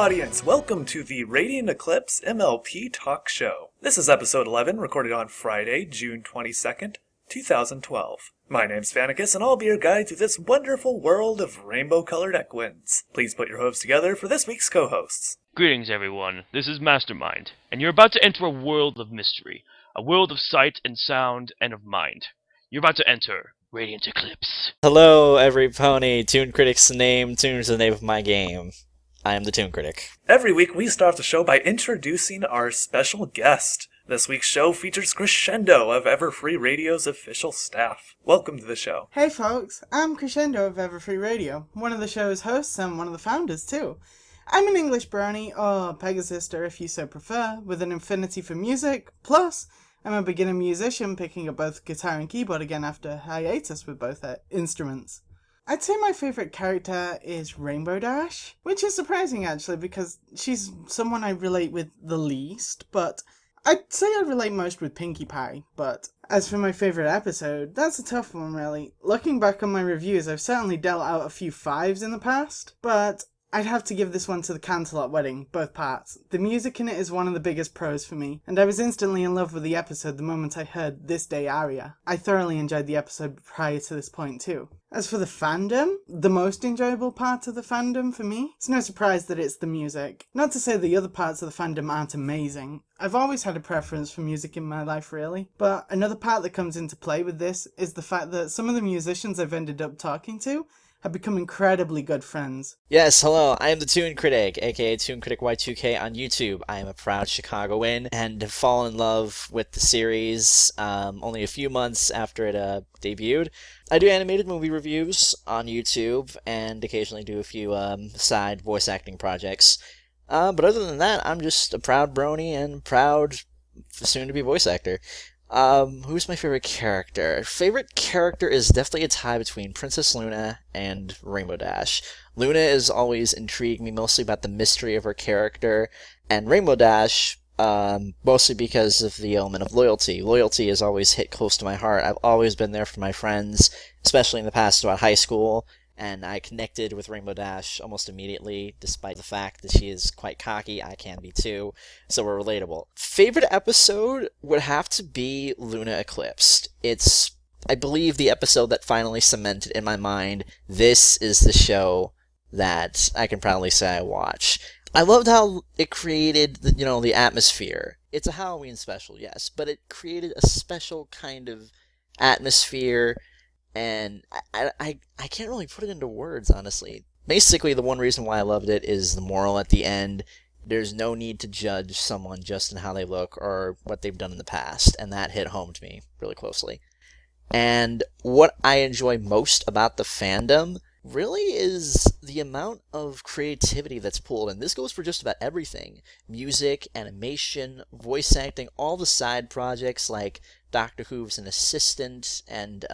audience, welcome to the Radiant Eclipse MLP Talk Show. This is episode 11, recorded on Friday, June 22nd, 2012. My name's Vanacus, and I'll be your guide through this wonderful world of rainbow-colored equins. Please put your hooves together for this week's co-hosts. Greetings, everyone. This is Mastermind, and you're about to enter a world of mystery, a world of sight and sound and of mind. You're about to enter Radiant Eclipse. Hello, every pony. Toon Critic's name. Toon's the name of my game. I am the Toon Critic. Every week, we start the show by introducing our special guest. This week's show features Crescendo of EverFree Radio's official staff. Welcome to the show. Hey folks, I'm Crescendo of EverFree Radio, one of the show's hosts and one of the founders too. I'm an English Brony, or Pegasister if you so prefer, with an affinity for music, plus I'm a beginner musician picking up both guitar and keyboard again after hiatus with both instruments. I'd say my favourite character is Rainbow Dash, which is surprising actually because she's someone I relate with the least, but I'd say I relate most with Pinkie Pie, but as for my favourite episode, that's a tough one really. Looking back on my reviews, I've certainly dealt out a few 5s in the past, but I'd have to give this one to the Canterlot Wedding, both parts. The music in it is one of the biggest pros for me, and I was instantly in love with the episode the moment I heard This Day aria. I thoroughly enjoyed the episode prior to this point too. As for the fandom, the most enjoyable part of the fandom for me, it's no surprise that it's the music. Not to say the other parts of the fandom aren't amazing. I've always had a preference for music in my life really, but another part that comes into play with this is the fact that some of the musicians I've ended up talking to have become incredibly good friends. Yes, hello, I am the Toon Critic, aka Toon Critic Y2K on YouTube. I am a proud Chicagoan and have fallen in love with the series only a few months after it debuted. I do animated movie reviews on YouTube and occasionally do a few side voice acting projects. But other than that, I'm just a proud Brony and proud soon-to-be voice actor. Who's my favorite character? Favorite character is definitely a tie between Princess Luna and Rainbow Dash. Luna has always intrigued me mostly about the mystery of her character, and Rainbow Dash, mostly because of the element of loyalty. Loyalty has always hit close to my heart. I've always been there for my friends, especially in the past about high school, and I connected with Rainbow Dash almost immediately, despite the fact that she is quite cocky. I can be too, so we're relatable. Favorite episode would have to be Luna Eclipsed. It's, I believe, the episode that finally cemented in my mind, this is the show that I can proudly say I watch. I loved how it created the atmosphere. It's a Halloween special, yes, but it created a special kind of atmosphere. And I can't really put it into words, honestly. Basically, the one reason why I loved it is the moral at the end. There's no need to judge someone just in how they look or what they've done in the past, and that hit home to me really closely. And what I enjoy most about the fandom really is the amount of creativity that's pulled, and this goes for just about everything. Music, animation, voice acting, all the side projects like Doctor Who's an assistant and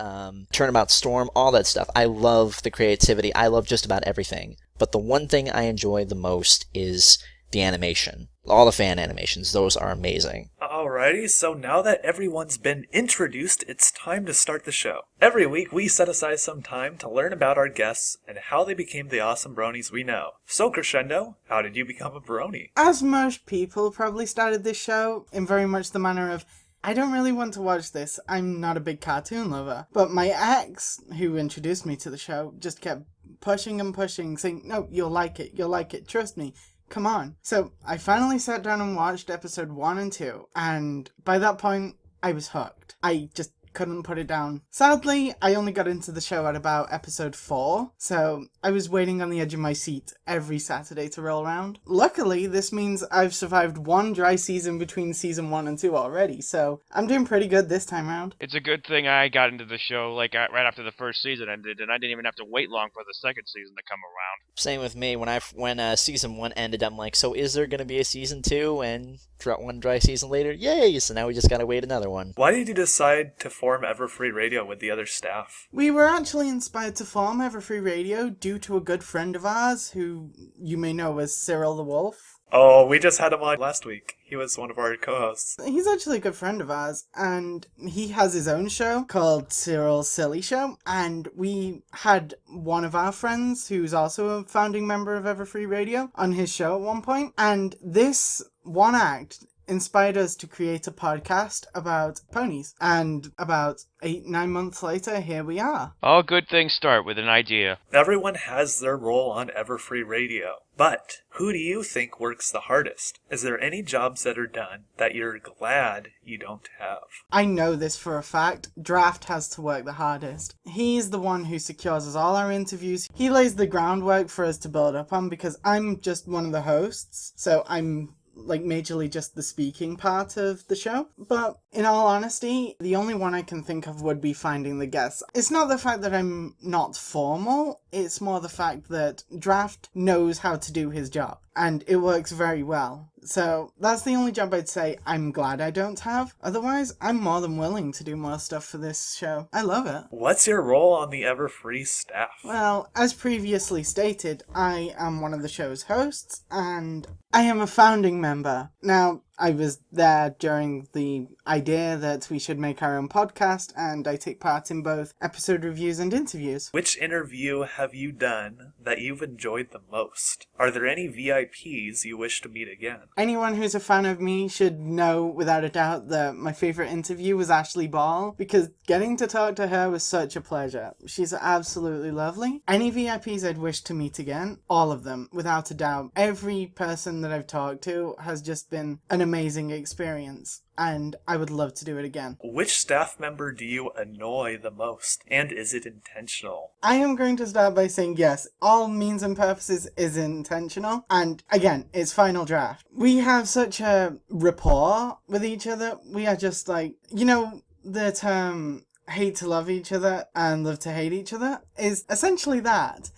Turnabout Storm, all that stuff. I love the creativity. I love just about everything. But the one thing I enjoy the most is the animation. All the fan animations, those are amazing. Alrighty, so now that everyone's been introduced, it's time to start the show. Every week, we set aside some time to learn about our guests and how they became the awesome bronies we know. So, Crescendo, how did you become a brony? As most people probably started this show in very much the manner of, I don't really want to watch this, I'm not a big cartoon lover. But my ex, who introduced me to the show, just kept pushing and pushing, saying, no, you'll like it, trust me. Come on. So I finally sat down and watched episode 1 and 2, and by that point, I was hooked. I just couldn't put it down. Sadly, I only got into the show at about episode 4, so I was waiting on the edge of my seat every Saturday to roll around. Luckily, this means I've survived one dry season between season 1 and 2 already, so I'm doing pretty good this time around. It's a good thing I got into the show right after the first season ended, and I didn't even have to wait long for the second season to come around. Same with me. When season 1 ended, I'm like, so is there going to be a season 2? And one dry season later, yay! So now we just gotta wait another one. Why did you decide to form EverFree Radio with the other staff? We were actually inspired to form EverFree Radio due to a good friend of ours, who you may know as Cyril the Wolf. Oh, we just had him on last week. He was one of our co-hosts. He's actually a good friend of ours, and he has his own show called Cyril's Silly Show, and we had one of our friends, who's also a founding member of EverFree Radio, on his show at one point, and this one act inspired us to create a podcast about ponies, and about 8-9 months later, here we are. All good things start with an idea. Everyone has their role on EverFree Radio, but who do you think works the hardest? Is there any jobs that are done that you're glad you don't have? I know this for a fact. Draft has to work the hardest. He's the one who secures us all our interviews. He lays the groundwork for us to build up on, because I'm just one of the hosts, so I'm majorly just the speaking part of the show. But in all honesty, the only one I can think of would be finding the guests. It's not the fact that I'm not formal, it's more the fact that Draft knows how to do his job, and it works very well. So that's the only job I'd say I'm glad I don't have. Otherwise, I'm more than willing to do more stuff for this show. I love it. What's your role on the EverFree staff? Well, as previously stated, I am one of the show's hosts, and I am a founding member. Now, I was there during the idea that we should make our own podcast, and I take part in both episode reviews and interviews. Which interview have you done that you've enjoyed the most? Are there any VIPs you wish to meet again? Anyone who's a fan of me should know without a doubt that my favourite interview was Ashley Ball, because getting to talk to her was such a pleasure. She's absolutely lovely. Any VIPs I'd wish to meet again, all of them, without a doubt. Every person that I've talked to has just been an amazing experience, and I would love to do it again. Which staff member do you annoy the most, and is it intentional? I am going to start by saying yes, all means and purposes is intentional, and again, it's final draft. We have such a rapport with each other. We are just like, the term hate to love each other and love to hate each other is essentially that.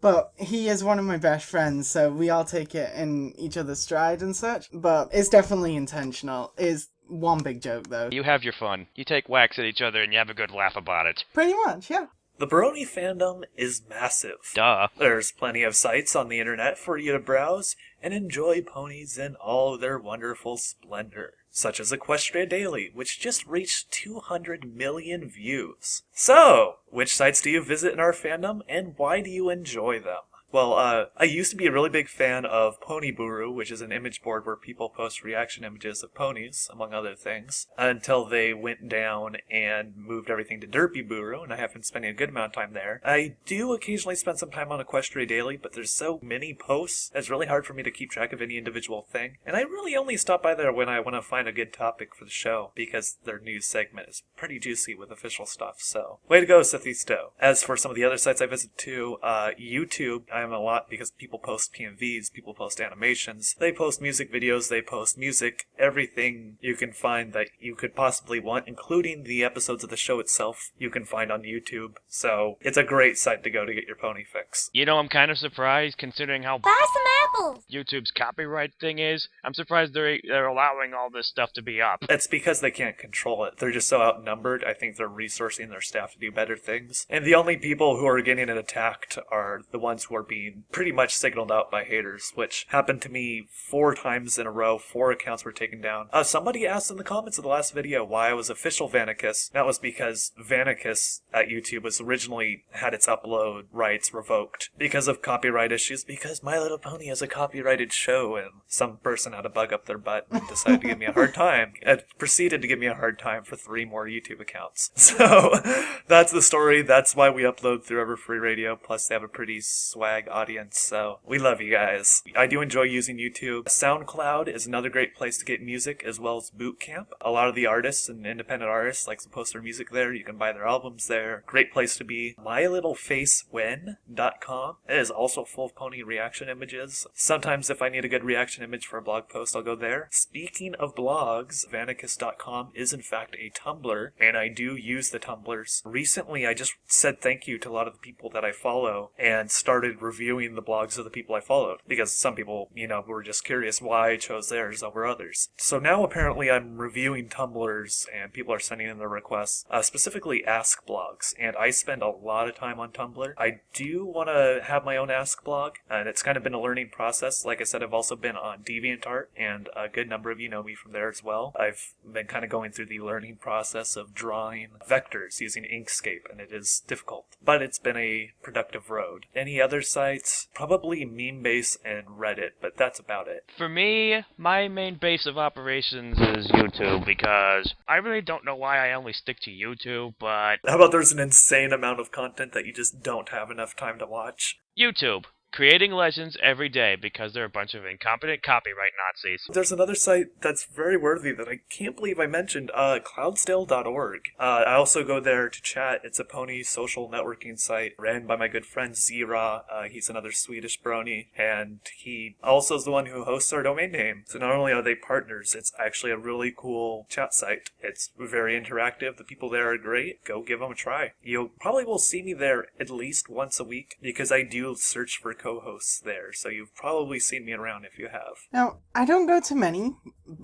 But he is one of my best friends, so we all take it in each other's stride and such. But it's definitely intentional. It's one big joke, though. You have your fun. You take whacks at each other and you have a good laugh about it. Pretty much, yeah. The Brony fandom is massive. Duh. There's plenty of sites on the internet for you to browse and enjoy ponies in all their wonderful splendor, such as Equestria Daily, which just reached 200 million views. So, which sites do you visit in our fandom, and why do you enjoy them? Well, I used to be a really big fan of Pony Buru, which is an image board where people post reaction images of ponies, among other things, until they went down and moved everything to Derpy Buru, and I have been spending a good amount of time there. I do occasionally spend some time on Equestria Daily, but there's so many posts, it's really hard for me to keep track of any individual thing, and I really only stop by there when I want to find a good topic for the show, because their news segment is pretty juicy with official stuff, so way to go, Sethisto. As for some of the other sites I visit too, YouTube, I'm a lot because people post PMVs, people post animations, they post music videos, they post music, everything you can find that you could possibly want, including the episodes of the show itself, you can find on YouTube. So it's a great site to go to get your pony fix. I'm kind of surprised considering how Buy some apples! YouTube's copyright thing is. I'm surprised they're allowing all this stuff to be up. It's because they can't control it. They're just so outnumbered. I think they're resourcing their staff to do better things. And the only people who are getting it attacked are the ones who are being pretty much signaled out by haters, which happened to me 4 times in a row. 4 accounts were taken down. Somebody asked in the comments of the last video why I was official Vanacus. That was because Vanacus at YouTube was originally had its upload rights revoked because of copyright issues, because My Little Pony is a copyrighted show, and some person had a bug up their butt and decided to give me a hard time. It proceeded to give me a hard time for 3 more YouTube accounts. So that's the story. That's why we upload through EverFree Radio. Plus they have a pretty swag audience, so we love you guys. I do enjoy using YouTube. SoundCloud is another great place to get music, as well as Bootcamp. A lot of the artists and independent artists like to post their music there. You can buy their albums there. Great place to be. MyLittleFaceWhen.com. It is also full of pony reaction images. Sometimes if I need a good reaction image for a blog post, I'll go there. Speaking of blogs, Vanacus.com is in fact a Tumblr, and I do use the Tumblrs. Recently, I just said thank you to a lot of the people that I follow and started reviewing the blogs of the people I followed, because some people, were just curious why I chose theirs over others. So now apparently I'm reviewing Tumblrs, and people are sending in their requests, specifically Ask blogs, and I spend a lot of time on Tumblr. I do want to have my own Ask blog, and it's kind of been a learning process. Like I said, I've also been on DeviantArt, and a good number of you know me from there as well. I've been kind of going through the learning process of drawing vectors using Inkscape, and it is difficult, but it's been a productive road. Any other sites? Probably Memebase and Reddit, but that's about it. For me, my main base of operations is YouTube, because I really don't know why I only stick to YouTube, but... How about there's an insane amount of content that you just don't have enough time to watch? YouTube. Creating legends every day because they're a bunch of incompetent copyright Nazis. There's another site that's very worthy that I can't believe I mentioned, cloudsdale.org. I also go there to chat. It's a pony social networking site ran by my good friend Zira. He's another Swedish Brony, and he also is the one who hosts our domain name. So not only are they partners, it's actually a really cool chat site. It's very interactive. The people there are great. Go give them a try. You probably will see me there at least once a week because I do search for co-hosts there, so you've probably seen me around if you have. Now, I don't go to many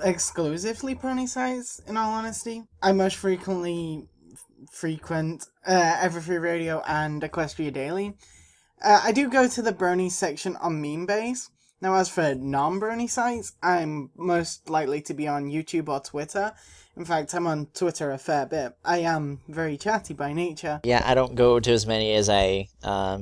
exclusively Brony sites, in all honesty. I most frequent EverFree Radio and Equestria Daily. I do go to the Brony section on Memebase. Now, as for non-Brony sites, I'm most likely to be on YouTube or Twitter. In fact, I'm on Twitter a fair bit. I am very chatty by nature. Yeah, I don't go to as many as I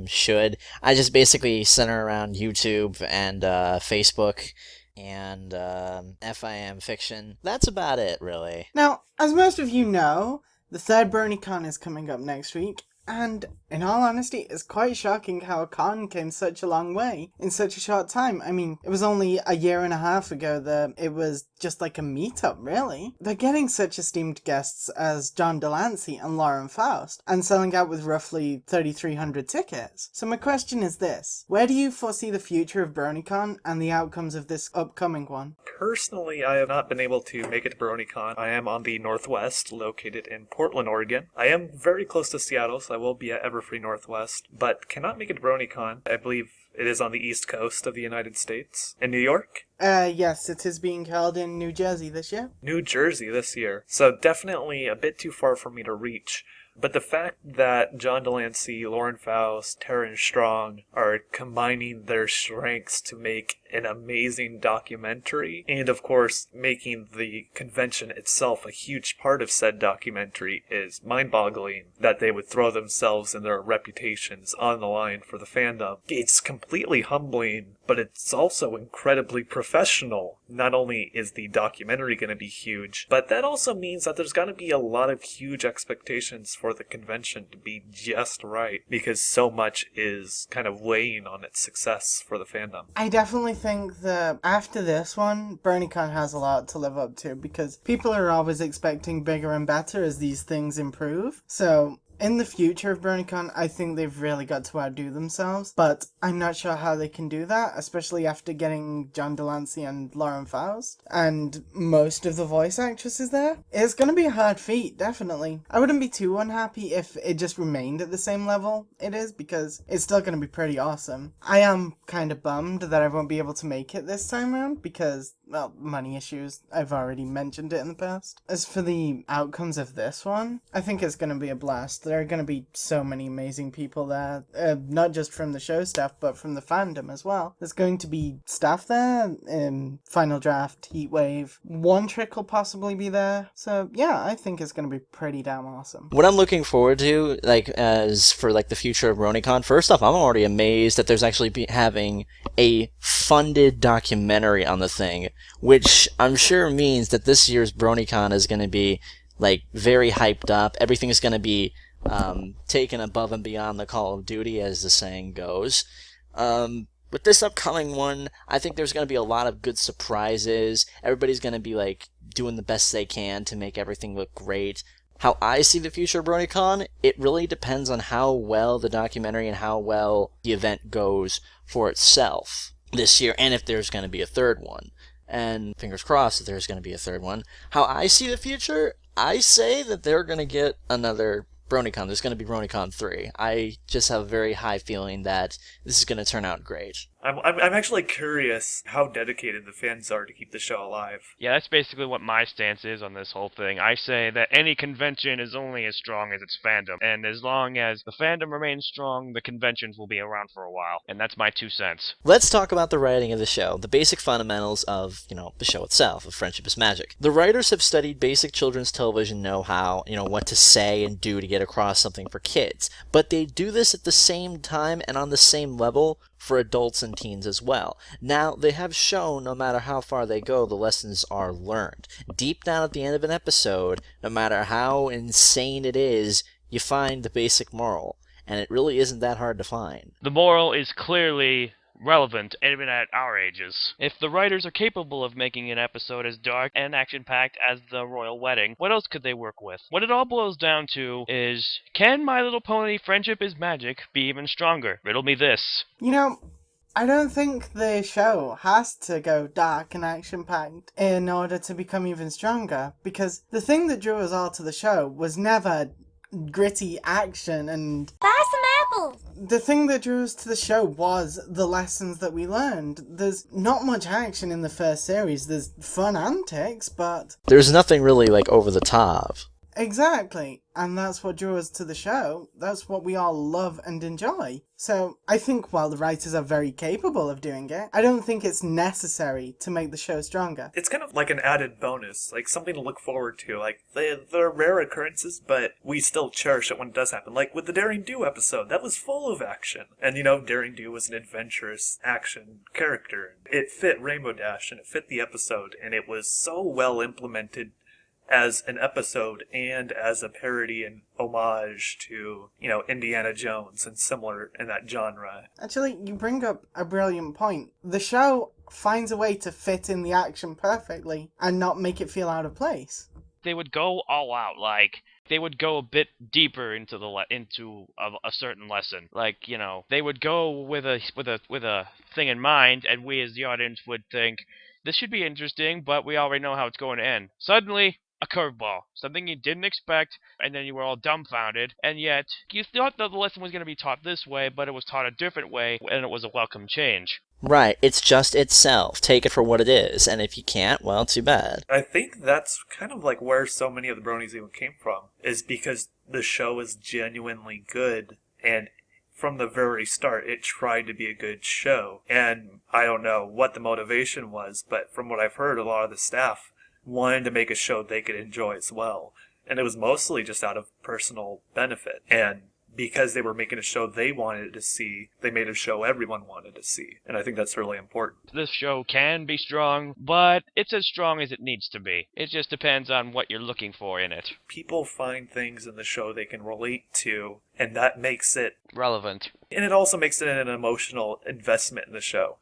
should. I just basically center around YouTube and Facebook and FIM Fiction. That's about it, really. Now, as most of you know, the third BronyCon is coming up next week. And, in all honesty, it's quite shocking how a con came such a long way in such a short time. I mean, it was only a year and a half ago that it was just like a meetup, really. They're getting such esteemed guests as John Delancey and Lauren Faust, and selling out with roughly 3,300 tickets. So my question is this: where do you foresee the future of BronyCon and the outcomes of this upcoming one? Personally, I have not been able to make it to BronyCon. I am on the Northwest, located in Portland, Oregon. I am very close to Seattle, so I will be at EverFree Northwest, but cannot make it to BronyCon. I believe it is on the East Coast of the United States. In New York? Yes, it is being held in New Jersey this year. New Jersey this year. So definitely a bit too far for me to reach. But the fact that John Delancey, Lauren Faust, Terrence Strong are combining their strengths to make an amazing documentary, and of course making the convention itself a huge part of said documentary, is mind-boggling. That they would throw themselves and their reputations on the line for the fandom. It's completely humbling, but it's also incredibly professional. Not only is the documentary going to be huge, but that also means that there's going to be a lot of huge expectations for the convention to be just right, because so much is kind of weighing on its success for the fandom. I definitely think that after this one, BronyCon has a lot to live up to, because people are always expecting bigger and better as these things improve. So in the future of BronyCon, I think they've really got to outdo themselves, but I'm not sure how they can do that, especially after getting John Delancey and Lauren Faust, and most of the voice actresses there. It's going to be a hard feat, definitely. I wouldn't be too unhappy if it just remained at the same level it is, because it's still going to be pretty awesome. I am kind of bummed that I won't be able to make it this time around, because, well, money issues. I've already mentioned it in the past. As for the outcomes of this one, I think it's going to be a blast. There are going to be so many amazing people there, not just from the show staff, but from the fandom as well. There's going to be staff there, Final Draft, Heatwave, One Trick will possibly be there. So yeah, I think it's going to be pretty damn awesome. What I'm looking forward to, as for the future of BronyCon, first off, I'm already amazed that there's actually having a funded documentary on the thing, which I'm sure means that this year's BronyCon is going to be very hyped up. Everything is going to be taken above and beyond the Call of Duty, as the saying goes. With this upcoming one, I think there's going to be a lot of good surprises. Everybody's going to be doing the best they can to make everything look great. How I see the future of BronyCon, it really depends on how well the documentary and how well the event goes for itself this year, and if there's going to be a third one. And fingers crossed that there's going to be a third one. How I see the future, I say that they're going to get another BronyCon. There's going to be BronyCon 3. I just have a very high feeling that this is going to turn out great. I'm actually curious how dedicated the fans are to keep the show alive. Yeah, that's basically what my stance is on this whole thing. I say that any convention is only as strong as its fandom, and as long as the fandom remains strong, the conventions will be around for a while, and that's my 2 cents. Let's talk about the writing of the show, the basic fundamentals of, the show itself, of Friendship is Magic. The writers have studied basic children's television know-how, what to say and do to get across something for kids, but they do this at the same time and on the same level for adults and teens as well. Now, they have shown, no matter how far they go, the lessons are learned. Deep down at the end of an episode, no matter how insane it is, you find the basic moral, and it really isn't that hard to find. The moral is clearly relevant, even at our ages. If the writers are capable of making an episode as dark and action-packed as The Royal Wedding, what else could they work with? What it all boils down to is, can My Little Pony Friendship is Magic be even stronger? Riddle me this. I don't think the show has to go dark and action-packed in order to become even stronger, because the thing that drew us all to the show was never gritty action and... Buy some apples! The thing that drew us to the show was the lessons that we learned. There's not much action in the first series. There's fun antics, but... There's nothing really, over the top. Exactly. And that's what drew us to the show. That's what we all love and enjoy. So, I think while the writers are very capable of doing it, I don't think it's necessary to make the show stronger. It's kind of like an added bonus, like something to look forward to. Like, they're rare occurrences, but we still cherish it when it does happen. Like with the Daring Do episode, that was full of action. And Daring Do was an adventurous action character. It fit Rainbow Dash, and it fit the episode, and it was so well implemented as an episode and as a parody and homage to, Indiana Jones and similar in that genre. Actually, you bring up a brilliant point. The show finds a way to fit in the action perfectly and not make it feel out of place. They would go all out, they would go a bit deeper into a certain lesson. They would go with a thing in mind, and we as the audience would think, this should be interesting, but we already know how it's going to end. Suddenly, a curveball, something you didn't expect, and then you were all dumbfounded, and yet you thought that the lesson was going to be taught this way, but it was taught a different way, and it was a welcome change. Right, it's just itself. Take it for what it is, and if you can't, well, too bad. I think that's kind of like where so many of the Bronies even came from, is because the show is genuinely good, and from the very start, it tried to be a good show. And I don't know what the motivation was, but from what I've heard, a lot of the staff wanted to make a show they could enjoy as well. And it was mostly just out of personal benefit. And because they were making a show they wanted to see, they made a show everyone wanted to see. And I think that's really important. This show can be strong, but it's as strong as it needs to be. It just depends on what you're looking for in it. People find things in the show they can relate to, and that makes it relevant. And it also makes it an emotional investment in the show.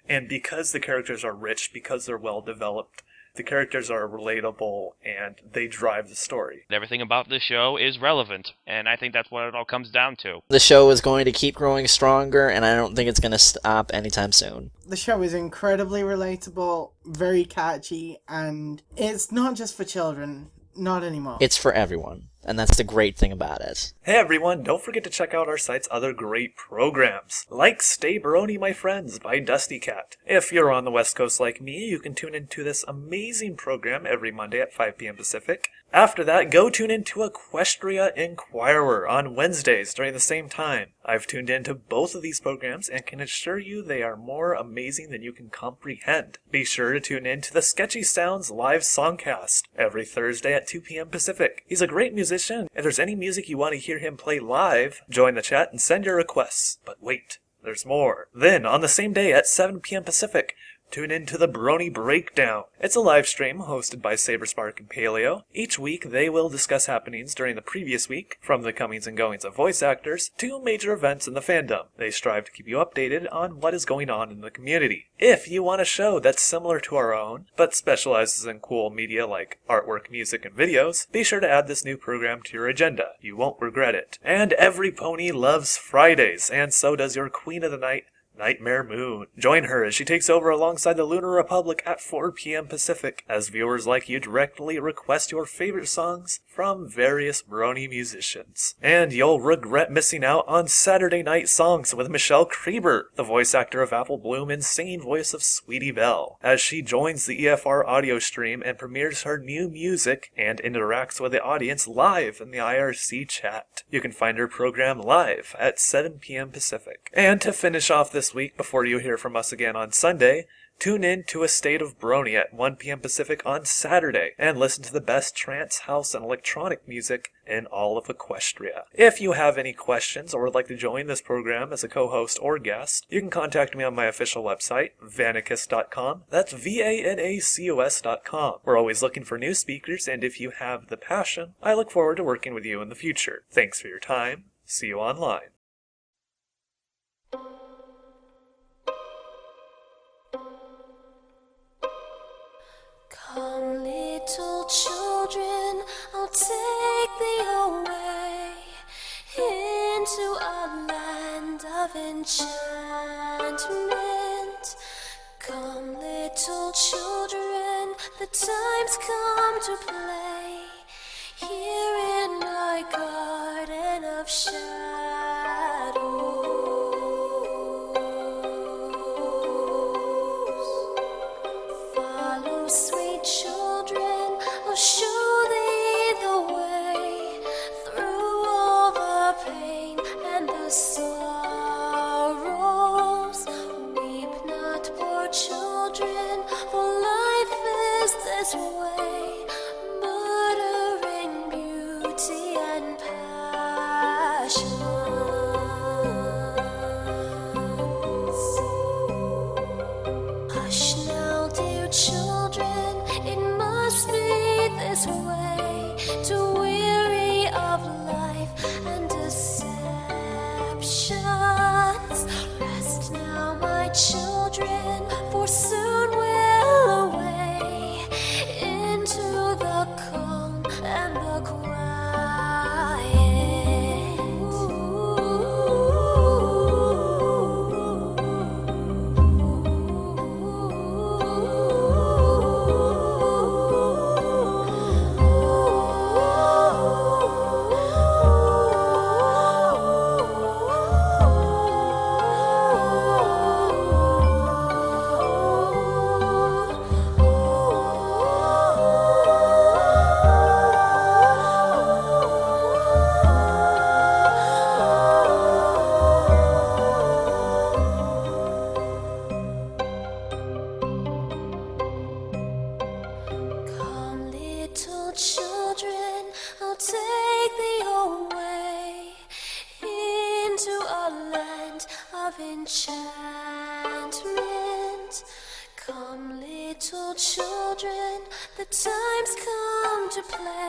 And because the characters are rich, because they're well developed, the characters are relatable, and they drive the story. Everything about this show is relevant, and I think that's what it all comes down to. The show is going to keep growing stronger, and I don't think it's going to stop anytime soon. The show is incredibly relatable, very catchy, and it's not just for children. Not anymore. It's for everyone, and that's the great thing about it. Hey everyone, don't forget to check out our site's other great programs, like Stay Brony My Friends by Dusty Cat. If you're on the West Coast like me, you can tune into this amazing program every Monday at 5 p.m. Pacific. After that, go tune into Equestria Inquirer on Wednesdays during the same time. I've tuned into both of these programs and can assure you they are more amazing than you can comprehend. Be sure to tune in to the Sketchy Sounds live songcast every Thursday at 2 p.m. Pacific. He's a great musician. If there's any music you want to hear him play live, join the chat and send your requests. But wait, there's more. Then, on the same day at 7 p.m. Pacific, tune in to the Brony Breakdown. It's a live stream hosted by Saberspark and Paleo. Each week, they will discuss happenings during the previous week, from the comings and goings of voice actors to major events in the fandom. They strive to keep you updated on what is going on in the community. If you want a show that's similar to our own, but specializes in cool media like artwork, music, and videos, be sure to add this new program to your agenda. You won't regret it. And every pony loves Fridays, and so does your Queen of the Night, Nightmare Moon. Join her as she takes over alongside the Lunar Republic at 4 p.m. Pacific, as viewers like you directly request your favorite songs from various Brony musicians. And you'll regret missing out on Saturday Night Songs with Michelle Krieber, the voice actor of Apple Bloom and singing voice of Sweetie Belle, as she joins the EFR audio stream and premieres her new music and interacts with the audience live in the IRC chat. You can find her program live at 7 p.m. Pacific. And to finish off this week, before you hear from us again on Sunday, tune in to A State of Brony at 1 p.m. Pacific on Saturday and listen to the best trance, house, and electronic music in all of Equestria. If you have any questions or would like to join this program as a co-host or guest, you can contact me on my official website, vanacus.com. That's VANACUS.com. We're always looking for new speakers, and if you have the passion, I look forward to working with you in the future. Thanks for your time. See you online. Come, little children, I'll take thee away into a land of enchantment. Come, little children, the time's come to play here in my garden of shadows. Follow, sweet children, I'll show thee the way through all the pain and the sorrows. Weep not, poor children, for life is this way, murdering beauty and passion. Hush now, dear children, it must be this way, to weary of life and deceptions. Rest now, my children, for soon we'll away into the calm and the Come, little children, I'll take thee away into a land of enchantment. Come, little children, the time's come to play